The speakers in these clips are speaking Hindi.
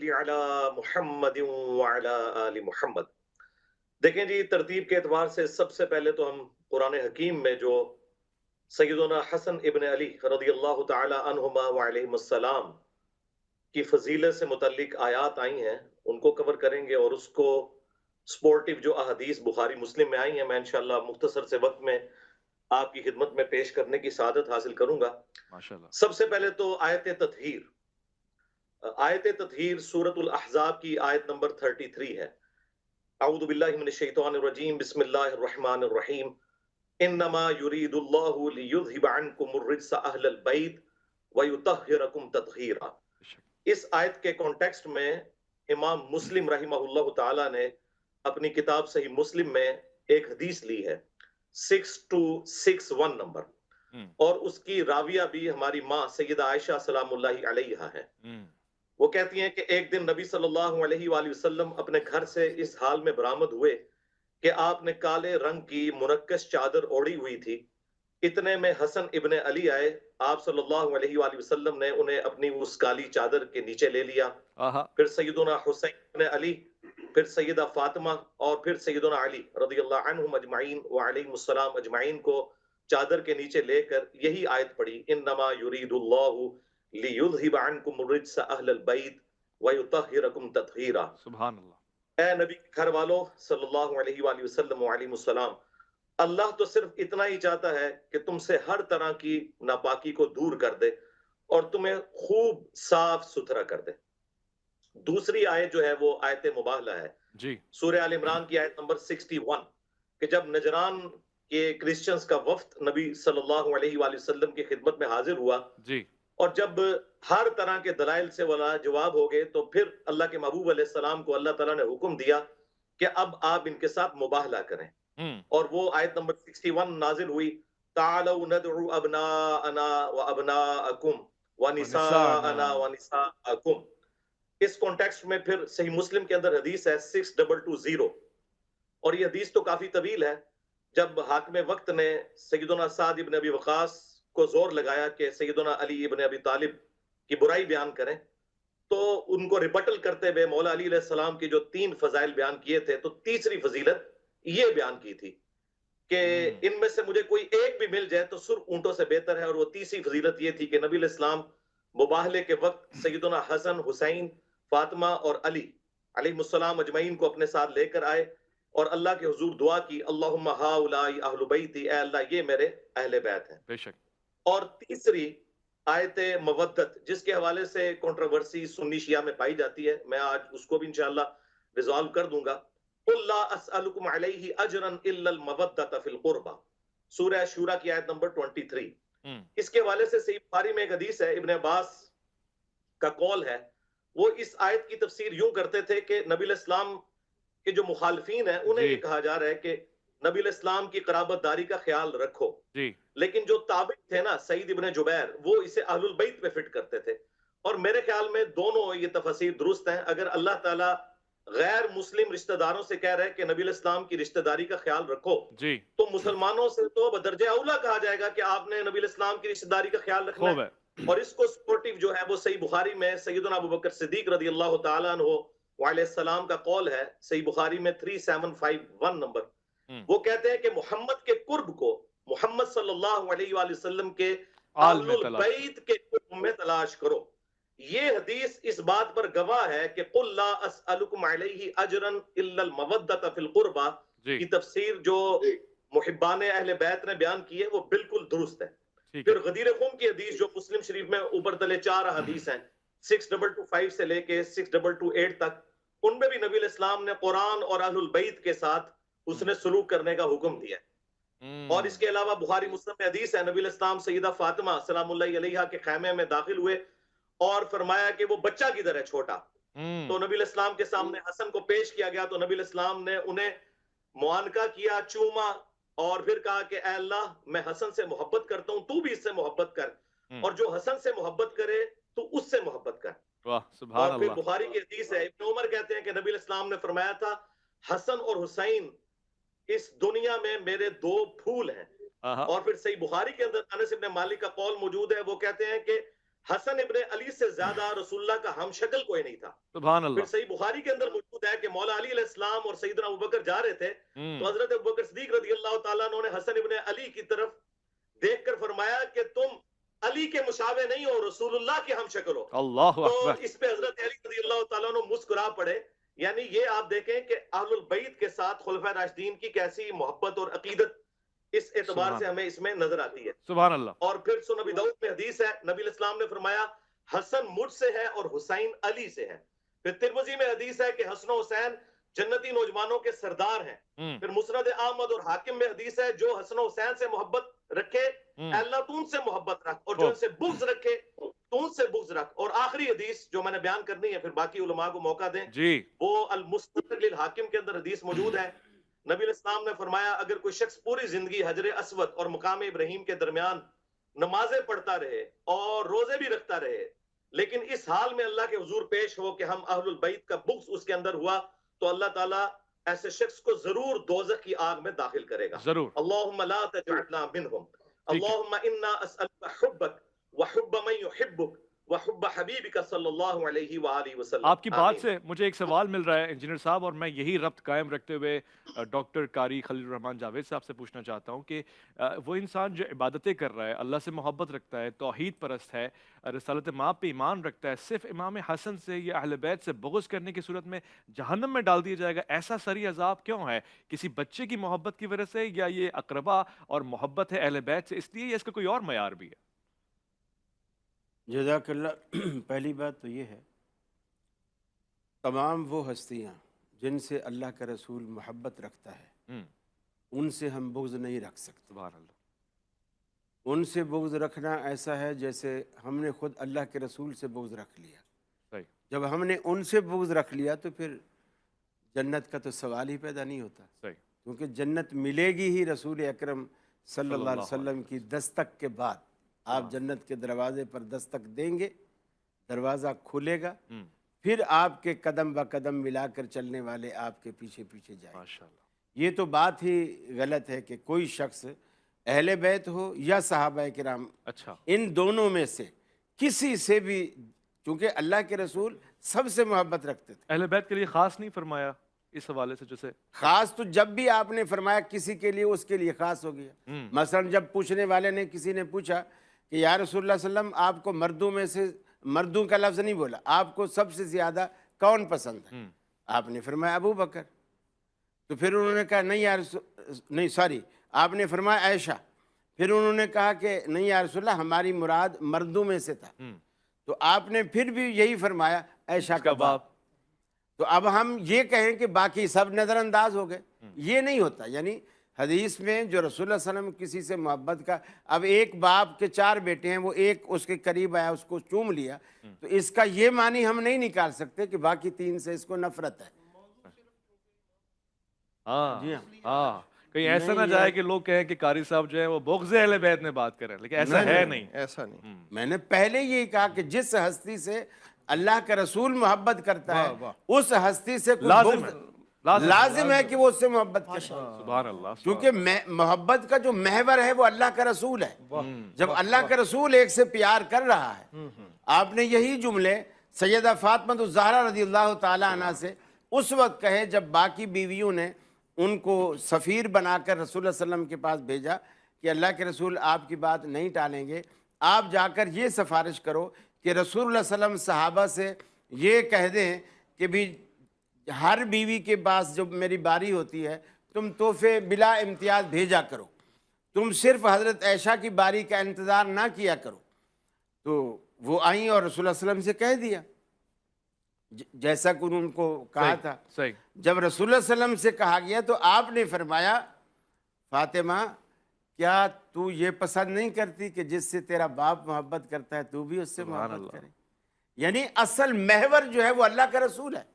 अला मुहम्मदिन व अला आलि मुहम्मद। देखें जी, तरतीब के एतबार से सबसे पहले तो हम कुरान हकीम में जो सैयदना हसन इब्न अली रदियल्लाहु ताला अन्हुमा व अलैहिमुस्सलाम की फजीलत से मुतल्लिक आयात आई हैं उनको कवर करेंगे, और उसको स्पोर्टिव जो अहदीस बुखारी मुस्लिम में आई हैं मैं इंशाअल्लाह मुख्तसर से वक्त में आपकी खिदमत में पेश करने की सादत हासिल करूंगा। माशाल्लाह। सबसे पहले तो आयत ततहीर, आयत ततहीर सूरतुल अहज़ाब की आयत नंबर 33 है। अऊज़ु बिल्लाहि मिनश शैतानिर रजीम, बिस्मिल्लाहिर रहमानिर रहीम। इन्नमा युरीदुल्लाहु लियुज़हिबा अन्कुमुर रिज्सा अहलल बैत व युतह्हिरकुम तत्हीरा। बेशक। इस आयत के कॉन्टेक्स्ट में इमाम मुस्लिम रहिमहुल्लाह ताला ने अपनी किताब सही मुस्लिम में एक हदीस ली है 6261 नंबर, हम्म। और उसकी राविया भी हमारी माँ सैयदा आयशा सलामुल्लाहि अलैहा है। हम्म। वो कहती हैं कि एक दिन नबी सल्लल्लाहु अलैहि वसल्लम अपने घर से इस हाल में बरामद हुए कि आपने काले रंग की मुनक्कश चादर ओढ़ी हुई थी। इतने में हसन इब्ने अली आए। आप सल्लल्लाहु अलैहि वसल्लम ने उन्हें अपनी उस काली चादर के नीचे ले लिया। आहा। फिर सैयदना हुसैन इब्ने अली, फिर सैयदा फातिमा और फिर सैयदना अली रदियल्लाहु अन्हुम अजमाइन व अलैहिमुस्सलाम अजमाइन को चादर के नीचे लेकर यही आयत पढ़ी, इन्नमा युरीदुल्लाहु लियुज़हिबा अन्कुम रिज्सा अहलल बैत व युतह्हिरकुम तत्हीरा। सुभान अल्लाह। ए नबी के घर वालों सल्लल्लाहु अलैहि वसल्लम व अलैहिमुस्सलाम, अल्लाह तो सिर्फ इतना ही चाहता है कि तुमसे हर तरह की नापाकी को दूर कर दे और तुम्हें खूब साफ सुथरा कर दे। दूसरी आयत जो है वो आयत मुबाहला है, जी। सूरह आल इमरान की आयत नंबर 61, कि जब नजरान के क्रिश्चियंस का वफ्द नबी सल्लल्लाहु अलैहि वसल्लम की खिदमत में हाजिर हुआ, जी। और जब हर तरह के दलाइल से वाला जवाब हो गए, तो फिर अल्लाह के महबूब अलैहिस्सलाम को अल्लाह ताला ने हुक्म दिया कि अब आप इनके साथ मुबाहला करें। हम्म। और वो आयत नंबर 61 नाजिल हुई, तालौ नदउ अबनाअना व अबनाअकुम व व निसाना। निसाअना व निसाअकुम। इस कॉन्टेक्स्ट में फिर सही मुस्लिम के अंदर हदीस है 6220, और ये हदीस तो काफी तवील है। जब हाकिम वक्त ने सैयदना साद इब्न अबी वकास को जोर लगाया कि सैयदना अली इब्न अबी तालिब की बुराई बयान करें, तो उनको रिबटल करते हुए मौला अली सलाम की जो 3 फजाइल बयान किए थे, तो तीसरी फजीलत ये बयान की थी कि हम्म। इनमें से मुझे कोई एक भी मिल जाए तो सुर्ख ऊंटों से बेहतर है। और वो तीसरी फजीलत ये थी कि नबी इस्लाम मुबाहले के वक्त सैयदना हसन, हुसैन, फातिमा और अली अलैहिस्सलाम अजमईन को अपने साथ लेकर आए और अल्लाह के हुजूर दुआ की, अल्लाहुम्मा हाउलाई अहलु बैती, ए अल्लाह ये मेरे अहले बैत हैं। बेशक। और तीसरी आयत मवद्दत, जिसके हवाले से कंट्रोवर्सी सुन्नी शिया में पाई जाती है, मैं आज उसको भी इंशाअल्लाह रिजॉल्व कर दूंगा। कुल ला अस्अलुकुम अलैहि अजरन इल्लल मवद्दत फिल कुर्बा, सूरह शूरा की आयत नंबर 23। हम्म। इसके हवाले से सही बुखारी में एक हदीस है, इब्न अब्बास का कौल है। वो इस आयत की तफसीर यूं करते थे कि नबी इस्लाम के जो मुखालफीन है उन्हें जी। ये कहा जा रहा है कि नबी इस्लाम की कराबतदारी का ख्याल रखो, जी। लेकिन जो ताबिद थे ना सईद इब्न जुबैर, वो इसे अहलुल बैत पे फिट करते थे। और मेरे ख्याल में दोनों ये तफसीर दुरुस्त हैं। अगर अल्लाह ताला गैर मुस्लिम रिश्तेदारों से कह रहा है कि नबी इस्लाम की रिश्तेदारी का ख्याल रखो, जी। तो मुसलमानों से तो बदरजे औला कहा जाएगा कि आपने नबी इस्लाम की रिश्तेदारी का ख्याल रखना खूब है। है। और इसको सपोर्टिव जो है वो सही बुखारी में सैयदना अबू बकर सिद्दीक रदी अल्लाह तआला अन्हु अलैहिस्सलाम का कौल है, सही बुखारी में 3751 नंबर। हम्म। वो कहते हैं कि मोहम्मद के कुर्ब को मोहम्मद सल्लल्लाहु अलैहि वसल्लम के आल में अहलुल तलाश करो। बैत के कुर्ब में तलाश करो। ये हदीस इस बात पर गवाह है कि कुल ला अस्अलुकुम अलैहि अजरन इल्लल मवद्दत फिल कुर्बा जी। की तफसीर जो मुहिब्बान अहले बैत ने बयान की है वो बिल्कुल दुरुस्त है। ठीक फिर है। गदीर खुम की हदीस जो मुस्लिम शरीफ में ऊपर तले 4 हदीस हैं 6225 से लेके 6228 तक, उनमें भी नबी इस्लाम ने कुरान और अहलुल बैत के साथ हम्म। उसने सलूक करने का हुक्म दिया। और हम्म। इसके अलावा बुखारी मुस्लिम में हदीस है, नबी इस्लाम सईदा फातिमा सलामुल्लाहि अलैहा के खैमे में दाखिल हुए और फरमाया कि वो बच्चा किधर है छोटा। हम्म। तो नबी इस्लाम के सामने हसन को पेश किया गया, तो नबी इस्लाम ने उन्हें मुआनका किया, चूमा, और फिर कहा कि ऐ अल्लाह, मैं हसन से मोहब्बत करता हूं, तू भी इससे मोहब्बत कर, हम्म। और जो हसन से मोहब्बत करे तो उससे मोहब्बत कर। वाह सुभान और फिर अल्लाह। बुखारी की हदीस है, इब्न उमर कहते हैं कि नबी इस्लाम ने फरमाया था, हसन और हुसैन इस दुनिया में मेरे दो फूल हैं। आहा। और फिर सही बुखारी के अंदर अनस इब्न मालिक का कौल मौजूद है, वो कहते हैं कि हसन इब्ने अली से ज्यादा रसूलुल्लाह का हम शक्ल कोई नहीं था। सुभान फिर अल्लाह। सही बुखारी के अंदर मौजूद है कि मौला अली अलैहिस्सलाम और सैयदना अबू बकर जा रहे थे, तो हम्म। हजरत अबू बकर सिद्दीक रजी अल्लाह तआला अन्हु ने हसन इब्ने अली की तरफ देखकर फरमाया कि तुम अली के मुशाबे नहीं हो, रसूलुल्लाह के हम शक्ल हो। अल्लाहु तो अकबर। इस पे हजरत अली रजी अल्लाह तआला अन्हु मुस्कुरा पड़े। यानी ये आप देखें कि अहलुल बैत के साथ खुलफाए राशिदीन की कैसी मोहब्बत और अकीदत इस एतबार से सुभान हमें इसमें नजर आती है। सुभान अल्लाह। और फिर सुन नबी दाऊद में हदीस है, नबी इस्लाम ने फरमाया हसन मुझसे है और हुसैन अली से है। फिर तिरमिजी में हदीस है कि हसन हुसैन जन्नती नौजवानों के सरदार हैं। फिर मुस्नद अहमद और हाकिम में हदीस है, जो हसन हुसैन से मोहब्बत रखे अल्लाह तू उनसे मोहब्बत रख, और जो इनसे बुग्ज रखे तू उनसे बुग्ज रख। और आखिरी हदीस जो मैंने बयान करनी है, फिर बाकी उलमा को मौका दें, जी। वो अल मुस्तदरक लिल हाकिम के अंदर हदीस मौजूद है। नबी इस्लाम ने फरमाया अगर कोई शख्स पूरी जिंदगी हजर अस्वद और मुकाम इब्राहिम के दरमियान नमाजें पढ़ता रहे और रोजे भी रखता रहे, लेकिन इस हाल में अल्लाह के हुजूर पेश हो कि हम अहलुल बैत का बुग्ज उसके अंदर हुआ, तो अल्लाह ताला ऐसे शख्स को जरूर दोजख की आग में दाखिल करेगा। जरूर। अल्लाहुम्मा ला तजअलना मिनहुम, ठीक है। अल्लाहुम्मा इन्ना असअलुका हुब्बक व हुब्ब मन युहिब्बुक व हुब्ब हबीबिका सल्लल्लाहु अलैहि व आलिहि वसल्लम। आपकी बात आमीन। से मुझे एक सवाल मिल रहा है इंजीनियर साहब, और मैं यही रब्त कायम रखते हुए डॉक्टर कारी खलील रहमान जावेद साहब से पूछना चाहता हूँ कि वो इंसान जो इबादतें कर रहा है, अल्लाह से मोहब्बत रखता है, तौहीद परस्त है, रिसालत माँ पे ईमान रखता है, सिर्फ इमाम हसन से या अहले बैत से बुग़्ज़ करने की सूरत में जहन्नम में डाल दिया जाएगा, ऐसा सरी अजाब क्यों है? किसी बच्चे की मोहब्बत की वजह से, या ये अकरबा और मोहब्बत है अहले बैत से इसलिए, या इसका कोई और मयार भी है? जज़ाकल्लाह। पहली बात तो ये है, तमाम वो हस्तियाँ जिनसे अल्लाह का रसूल मोहब्बत रखता है, हम्म। उनसे हम बुग़्ज़ नहीं रख सकते। सुभान अल्लाह। उनसे बुग़्ज़ रखना ऐसा है जैसे हमने खुद अल्लाह के रसूल से बुग़्ज़ रख लिया। सही। जब हमने उनसे बुग़्ज़ रख लिया तो फिर जन्नत का तो सवाल ही पैदा नहीं होता, सही। क्योंकि जन्नत मिलेगी ही रसूल अकरम सल्लल्लाहु अलैहि सल्लल्लाहु अलैहि वसल्लम की दस्तक के बाद। आप जन्नत के दरवाजे पर दस्तक देंगे, दरवाज़ा खुलेगा, फिर आपके कदम ब कदम मिलाकर चलने वाले आपके पीछे पीछे जाएंगे। माशाअल्लाह। ये तो बात ही गलत है कि कोई शख्स अहले बैत हो या सहाबा किराम, अच्छा। इन दोनों में से किसी से भी, क्योंकि अल्लाह के रसूल सबसे मोहब्बत रखते थे। अहले बैत के लिए खास नहीं फरमाया इस हवाले से? जैसे खास तो जब भी आपने फरमाया किसी के लिए, उसके लिए खास हो गया। मसलन जब पूछने वाले ने, किसी ने पूछा कि या रसूलुल्लाह सल्लम, आपको मर्दों में से, मर्दों का लफ्ज़ नहीं बोला, आपको सबसे ज़्यादा कौन पसंद है? आपने फरमाया अबू बकर। तो फिर उन्होंने कहा नहीं यार, नहीं सॉरी, आपने फरमाया आयशा। फिर उन्होंने कहा कि नहीं या रसूलल्लाह, हमारी मुराद मर्दों में से था। तो आपने फिर भी यही फरमाया आयशा का बाप। तो अब हम ये कहें कि बाकी सब नज़रअंदाज हो गए, ये नहीं होता। यानी हदीस में जो रसूलुल्लाह सल्लल्लाहु अलैहि वसल्लम किसी से मोहब्बत का, अब एक बाप के 4 बेटे हैं, वो एक उसके करीब आया, उसको चूम लिया, तो इसका ये मानी हम नहीं निकाल सकते कि बाकी 3 से इसको नफरत है। हाँ जी हाँ। हाँ, कहीं ऐसा ना जाए कि लोग कहें कि कारी साहब जो है वो बुग़्ज़ अहले बैत में बात करें, लेकिन ऐसा है नहीं। ऐसा नहीं। मैंने पहले यही कहा कि जिस हस्ती से अल्लाह का रसूल मोहब्बत करता है, उस हस्ती से लाजिम है कि वो उससे मोहब्बत करे। सुभान अल्लाह। क्योंकि मोहब्बत का जो महवर है वो अल्लाह का रसूल है। जब अल्लाह का रसूल एक से प्यार कर रहा है, आपने यही जुमले सैयदा फातिमा ज़हरा रज़ियल्लाहु ताला अन्हा से उस वक्त कहे जब बाकी बीवियों ने उनको सफ़ीर बनाकर रसूलुल्लाह सल्लल्लाहु अलैहि वसल्लम के पास भेजा कि अल्लाह के रसूल आपकी बात नहीं टालेंगे, आप जाकर ये सिफारिश करो कि रसूलुल्लाह सल्लल्लाहु अलैहि वसल्लम सहाबा से ये कह दें कि भी हर बीवी के पास जब मेरी बारी होती है, तुम तोहफे बिला इम्तियाज भेजा करो, तुम सिर्फ हज़रत आयशा की बारी का इंतज़ार ना किया करो। तो वो आई और रसूलुल्लाह सल्लल्लाहु अलैहि वसल्लम से कह दिया जैसा कि उनको कहा था। सही। जब रसूलुल्लाह सल्लल्लाहु अलैहि वसल्लम से कहा गया तो आपने फरमाया, फातिमा क्या तू ये पसंद नहीं करती कि जिससे तेरा बाप मोहब्बत करता है तू भी उससे मोहब्बत करे? यानी असल महवर जो है वो अल्लाह का रसूल है।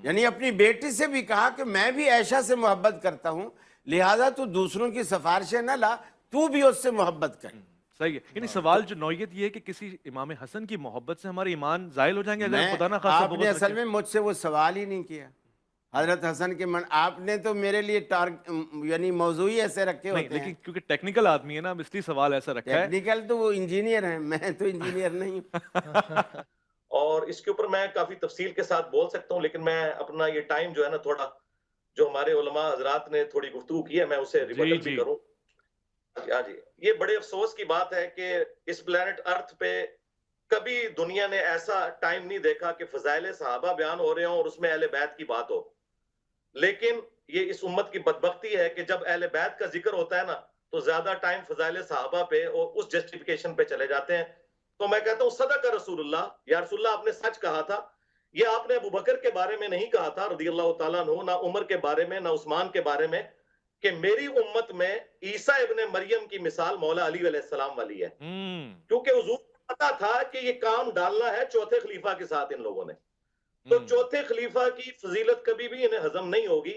यानी अपनी बेटी से भी कहा कि मैं भी आयशा से मोहब्बत करता हूँ, लिहाजा तू दूसरों की सिफारिशें न ला, तू भी उससे मोहब्बत कर। सही है। यानी सवाल जो नौयत ये है कि किसी इमाम हसन की मोहब्बत से हमारे ईमान जाहिल हो जाएंगे अगर खुदा ना खास्ता आपने असल में मुझसे वो सवाल ही नहीं किया। हजरत हसन के मन आपने तो मेरे लिए यानी मौजू ही ऐसे रखे नहीं, होते लेकिन हैं। क्योंकि टेक्निकल आदमी है ना, अब इसलिए सवाल ऐसा रखा है। टेक्निकल तो वो इंजीनियर हैं, मैं तो इंजीनियर नहीं हूँ। और इसके ऊपर मैं काफी तफसील के साथ बोल सकता हूँ, लेकिन मैं अपना ये टाइम जो है ना, थोड़ा जो हमारे उलमा हजरात ने थोड़ी गुफ्तगू की है, मैं उसे जी, रिबटल भी जी। करूं। हाँ जी, ये बड़े अफसोस की बात है कि इस प्लेनेट अर्थ पे कभी दुनिया ने ऐसा टाइम नहीं देखा कि फजाइल सहाबा बयान हो रहे हो और उसमें अहले बैत की बात हो। लेकिन ये इस उम्मत की बदबख्ती है कि जब अहले बैत का जिक्र होता है ना, तो ज्यादा टाइम फजाइल सहाबा पे और उस जस्टिफिकेशन पे चले जाते हैं। तो मैं कहता हूँ सदक रसूलुल्लाह, या रसूलुल्लाह आपने सच कहा था। ये आपने अबू बकर के बारे में नहीं कहा था रदी अल्लाह तआला अन्हु, ना उमर के बारे में, ना उस्मान के बारे में, कि मेरी उम्मत में ईसा इब्ने मरियम की मिसाल मौला अली अलैहिस्सलाम वाली है। क्योंकि हुजूर को पता था कि ये काम डालना है चौथे खलीफा के साथ इन लोगों ने, तो चौथे खलीफा की फजीलत कभी भी इन्हें हजम नहीं होगी।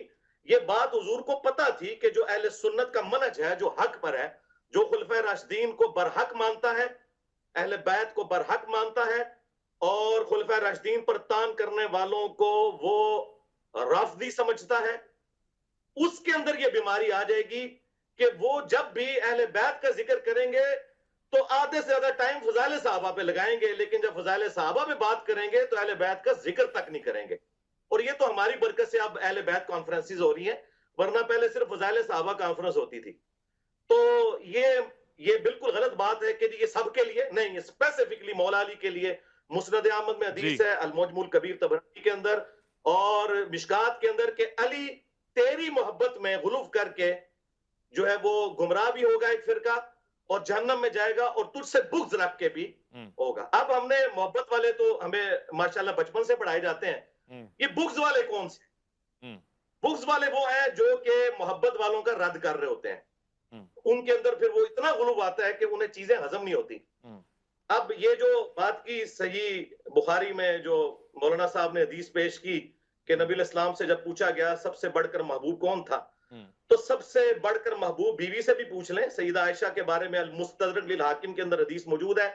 ये बात हुजूर को पता थी कि जो अहले सुन्नत का मनहज है, जो हक पर है, जो खुलफाए राशिदीन को बरहक मानता है, अहले बैत को बरहक मानता है, और खुलफाए राशिदीन पर तान करने वालों को वो राफदी समझता है, उसके अंदर ये बीमारी आ जाएगी कि वो जब भी अहले बैत का जिक्र करेंगे तो आधे से ज्यादा टाइम फजाइल सहाबा पे लगाएंगे, लेकिन जब फजाइल सहाबा पे बात करेंगे तो अहले बैत का जिक्र तक नहीं करेंगे। और ये तो हमारी बरकत से अब अहले बैत कॉन्फ्रेंसेस हो रही हैं, वरना पहले सिर्फ फजाइल सहाबा कॉन्फ्रेंस होती थी। तो ये बिल्कुल गलत बात है कि ये सबके लिए नहीं, ये स्पेसिफिकली मौला अली के लिए। मुस्नद अहमद में हदीस जी। है अल मुजमुल कबीर तबरानी के अंदर और मिशकात के अंदर, के अली तेरी मोहब्बत में गुलूफ करके जो है वो गुमराह भी होगा एक फिरका, और जहन्नम में जाएगा, और तुझसे बुग़्ज़ रख के भी होगा। अब हमने मोहब्बत वाले तो हमें माशाल्लाह बचपन से पढ़ाए जाते हैं, ये बुग़्ज़ वाले कौन से? बुग़्ज़ वाले वो हैं जो कि मोहब्बत वालों का रद्द कर रहे होते हैं। उनके अंदर फिर वो इतना गुलूब आता है कि उन्हें चीजें हजम नहीं होती। अब ये जो बात की सही बुखारी में जो मौलाना साहब ने हदीस पेश की कि नबी इस्लाम से जब पूछा गया सबसे बढ़कर महबूब कौन था, तो सबसे बढ़कर महबूब बीवी से भी पूछ लें। सईदा आयशा के बारे में अल मुस्तदरक लिल हाकिम के अंदर हदीस मौजूद है।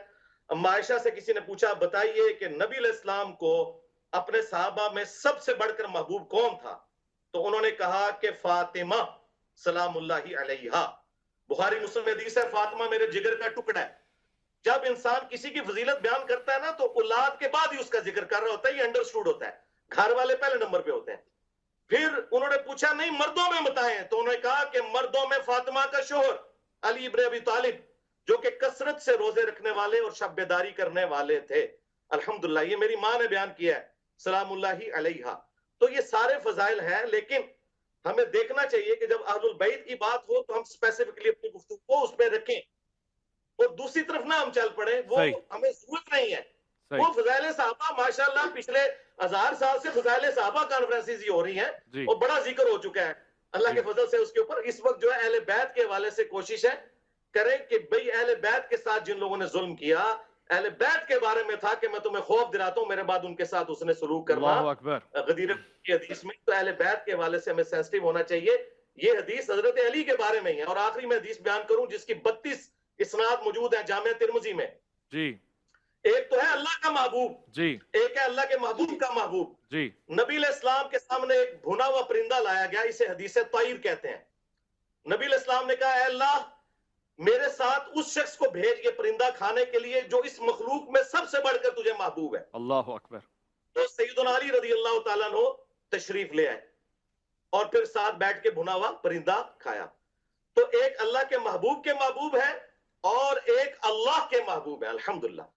अम्मा आयशा से किसी ने पूछा बताइए कि नबी इस्लाम को अपने सहाबा में सबसे बढ़कर महबूब कौन था, तो उन्होंने कहा कि फातिमा सलामुल्लाहि अलैहा। बुखारी मुस्लिम में हदीस है, फातिमा मेरे जिगर का टुकड़ा है। जब इंसान किसी की फजीलत बयान करता है ना, तो औलाद के बाद ही उसका जिक्र कर रहा होता है, ये अंडरस्टूड होता है। घर वाले पहले नंबर पे होते हैं। फिर उन्होंने पूछा नहीं मर्दों में बताएं, तो उन्होंने कहा कि मर्दों में फातिमा का शोहर अली इब्न अबी तालिब, जो कि कसरत से रोजे रखने वाले और शब्बेदारी करने वाले थे। अल्हम्दुलिल्लाह, ये मेरी मां ने बयान किया है सलामुल्लाहि अलैहा। तो ये सारे फजाइल हैं, लेकिन हमें देखना चाहिए कि जब अहलुल बैत की बात हो तो हम स्पेसिफिकली अपनी गुफ्तगू को उस पर रखें, और दूसरी तरफ ना हम चल पड़े, वो हमें जरूरत नहीं है। वो फजाइल सहाबा माशाल्लाह पिछले 1000 साल से फजाइल सहाबा कॉन्फ्रेंसेस ही हो रही हैं, और बड़ा जिक्र हो चुका है अल्लाह के फजल से उसके ऊपर। इस वक्त जो है अहले बैत के हवाले से कोशिश है करें कि भाई अहले बैत के साथ जिन लोगों ने जुल्म किया, अहले बैत के बारे में था कि मैं तुम्हें खौफ दिलाता हूं, मेरे बाद उनके साथ उसने सलूक करना गदीर की हदीस में। तो अहले बैत के हवाले से हमें सेंसिटिव होना चाहिए। ये हदीस हजरत अली के बारे में ही है। और आखिरी में हदीस बयान करूं जिसकी 32 इसनाद मौजूद है जामिया तिरमिजी में जी। एक तो है अल्लाह का महबूब जी, एक है अल्लाह के महबूब का महबूब जी। नबी इस्लाम के सामने एक भुना हुआ परिंदा लाया गया, इसे हदीस तैर कहते हैं। नबी इस्लाम ने कहा अल्लाह मेरे साथ उस शख्स को भेज ये परिंदा खाने के लिए जो इस मखलूक में सबसे बढ़कर तुझे महबूब है। अल्लाह अकबर। तो सैयदना अली रज़ी अल्लाह तआला अन्हु तशरीफ ले आए और फिर साथ बैठ के भुना हुआ परिंदा खाया। तो एक अल्लाह के महबूब है और एक अल्लाह के महबूब है। अल्हम्दुलिल्लाह।